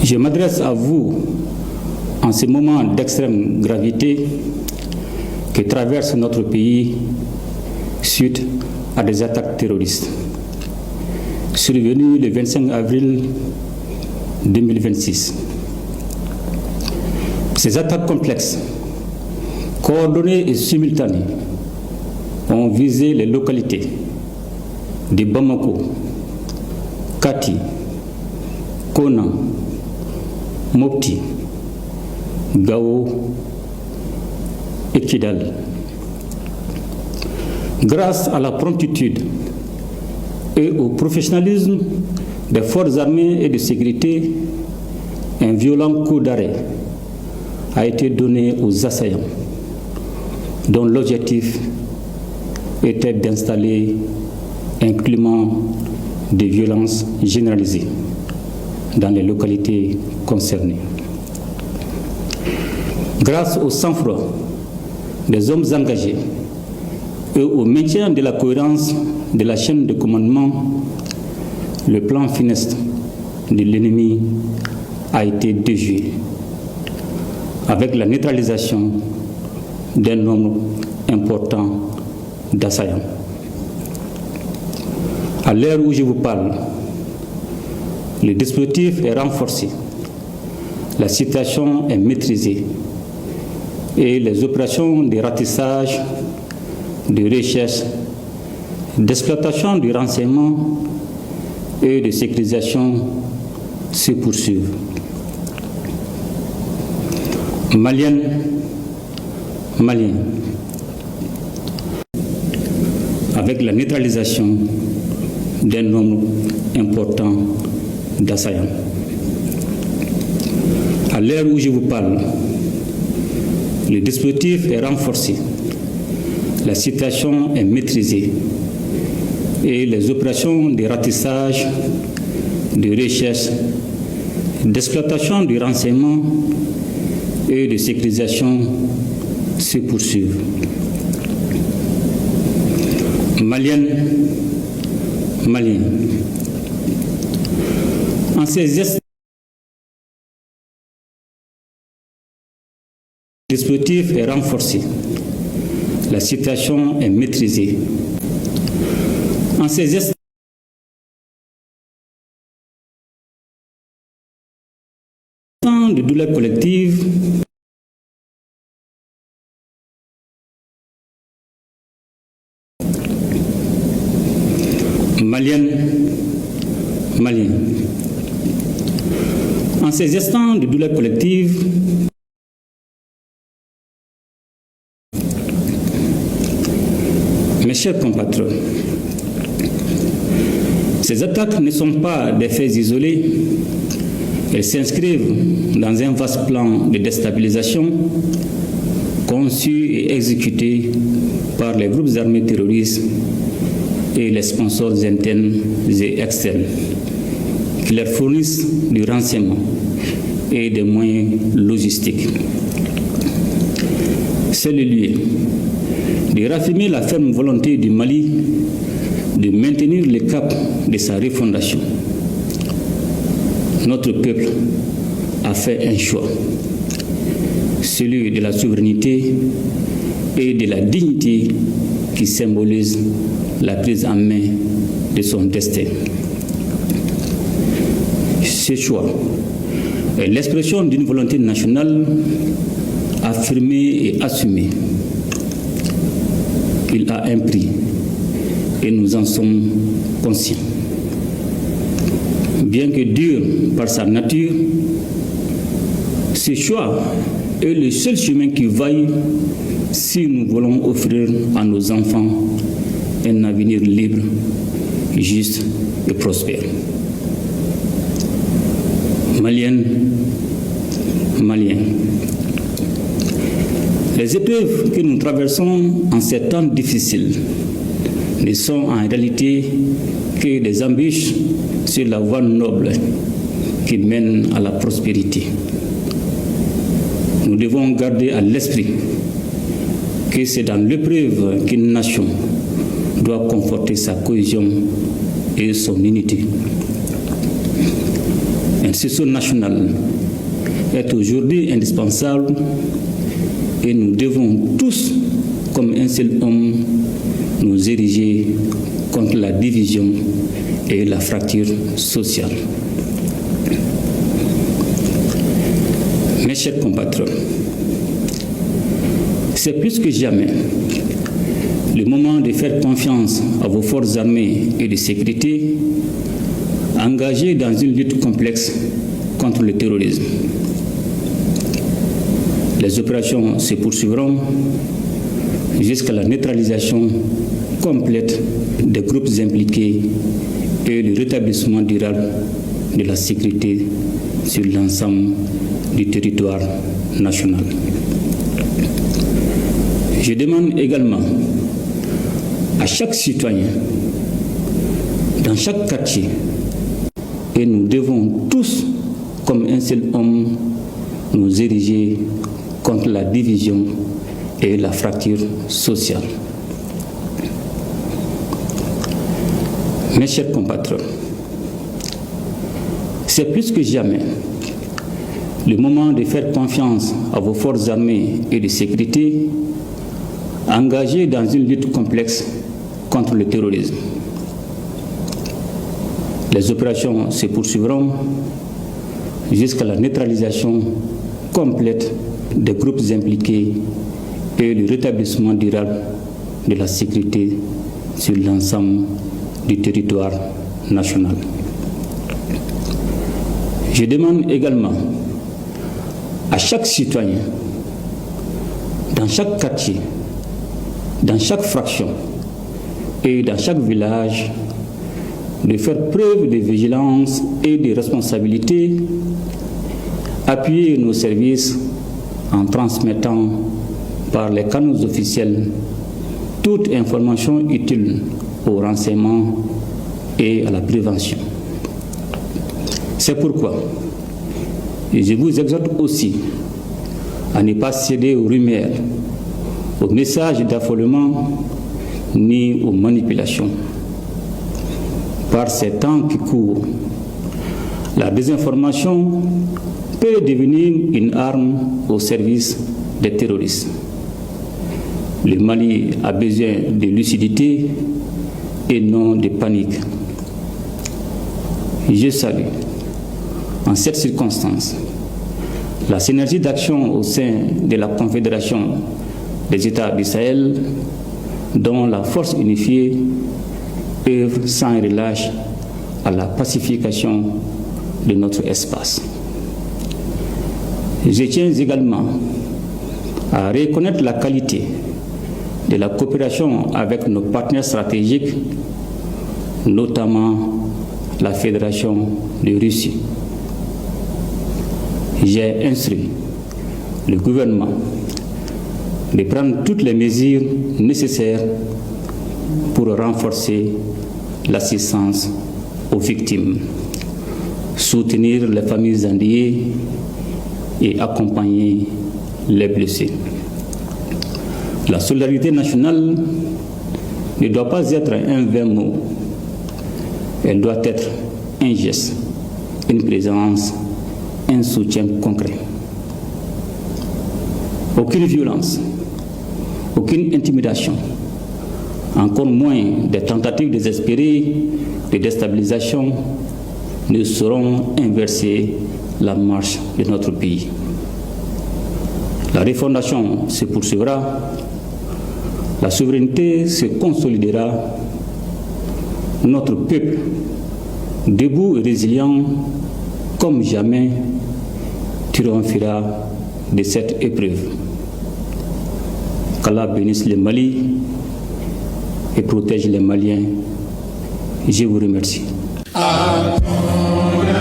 Je m'adresse à vous en ce moment d'extrême gravité que traverse notre pays suite à des attaques terroristes survenues le 25 avril 2026. Ces attaques complexes, coordonnées et simultanées, ont visé les localités de Bamako, Kati, Kona, Mopti, Gao et Kidal. Grâce à la promptitude et au professionnalisme des forces armées et de sécurité, un violent coup d'arrêt a été donné aux assaillants, dont l'objectif était d'installer un climat de violence généralisée dans les localités concernées. Grâce au sang-froid des hommes engagés et au maintien de la cohérence de la chaîne de commandement, le plan funeste de l'ennemi a été déjoué avec la neutralisation d'un nombre important d'assaillants. À l'heure où je vous parle, le dispositif est renforcé, la situation est maîtrisée et les opérations de ratissage, de recherche, d'exploitation du renseignement et de sécurisation se poursuivent. Maliennes, Maliens, avec la neutralisation d'un nombre important d'assaillants. À l'heure où je vous parle, le dispositif est renforcé, la situation est maîtrisée et les opérations de ratissage, de recherche, d'exploitation du renseignement et de sécurisation se poursuivent. Maliennes, Maliens, en ces gestes, le dispositif est renforcé, la situation est maîtrisée. En ces gestes, de douleur collective, Maliennes, Maliens. En ces instants de douleur collective, mes chers compatriotes, ces attaques ne sont pas des faits isolés, elles s'inscrivent dans un vaste plan de déstabilisation conçu et exécuté par les groupes armés terroristes et les sponsors internes et externes qui leur fournissent du renseignement et des moyens logistiques. C'est le lieu de raffirmer la ferme volonté du Mali de maintenir le cap de sa refondation. Notre peuple a fait un choix, celui de la souveraineté et de la dignité qui symbolise la prise en main de son destin. Ce choix est l'expression d'une volonté nationale affirmée et assumée. Il a un prix et nous en sommes conscients. Bien que dur par sa nature, ce choix est le seul chemin qui vaille si nous voulons offrir à nos enfants un avenir libre, juste et prospère. Maliennes, Maliens, les épreuves que nous traversons en ces temps difficiles ne sont en réalité que des embûches sur la voie noble qui mène à la prospérité. Nous devons garder à l'esprit que c'est dans l'épreuve qu'une nation doit conforter sa cohésion et son unité. L'institution nationale est aujourd'hui indispensable et nous devons tous, comme un seul homme, nous ériger contre la division et la fracture sociale. Mes chers compatriotes, c'est plus que jamais le moment de faire confiance à vos forces armées et de sécurité engagées dans une lutte complexe contre le terrorisme. Les opérations se poursuivront jusqu'à la neutralisation complète des groupes impliqués et le rétablissement durable de la sécurité sur l'ensemble du territoire national. Je demande également à chaque citoyen, dans chaque quartier, et nous devons tous, comme un seul homme, nous ériger contre la division et la fracture sociale. Mes chers compatriotes, c'est plus que jamais le moment de faire confiance à vos forces armées et de sécurité engagées dans une lutte complexe contre le terrorisme. Les opérations se poursuivront jusqu'à la neutralisation complète des groupes impliqués et le rétablissement durable de la sécurité sur l'ensemble du territoire national. Je demande également à chaque citoyen, dans chaque quartier, dans chaque fraction et dans chaque village, de faire preuve de vigilance et de responsabilité, appuyer nos services en transmettant par les canaux officiels toute information utile au renseignement et à la prévention. C'est pourquoi je vous exhorte aussi à ne pas céder aux rumeurs, aux messages d'affolement ni aux manipulations. Par ces temps qui courent, la désinformation peut devenir une arme au service des terroristes. Le Mali a besoin de lucidité et non de panique. Je salue, en cette circonstance, la synergie d'action au sein de la Confédération des États du Sahel, dont la force unifiée œuvre sans relâche à la pacification de notre espace. Je tiens également à reconnaître la qualité de la coopération avec nos partenaires stratégiques, notamment la Fédération de Russie. J'ai instruit le gouvernement de prendre toutes les mesures nécessaires pour renforcer l'assistance aux victimes, soutenir les familles endeuillées et accompagner les blessés. La solidarité nationale ne doit pas être un vain mot. Elle doit être un geste, une présence, un soutien concret. Aucune violence, aucune intimidation, encore moins des tentatives désespérées de déstabilisation ne sauront inverser la marche de notre pays. La refondation se poursuivra, la souveraineté se consolidera, notre peuple, debout et résilient comme jamais, triomphera de cette épreuve. Qu'Allah bénisse le Mali et protège les Maliens. Je vous remercie. Amen.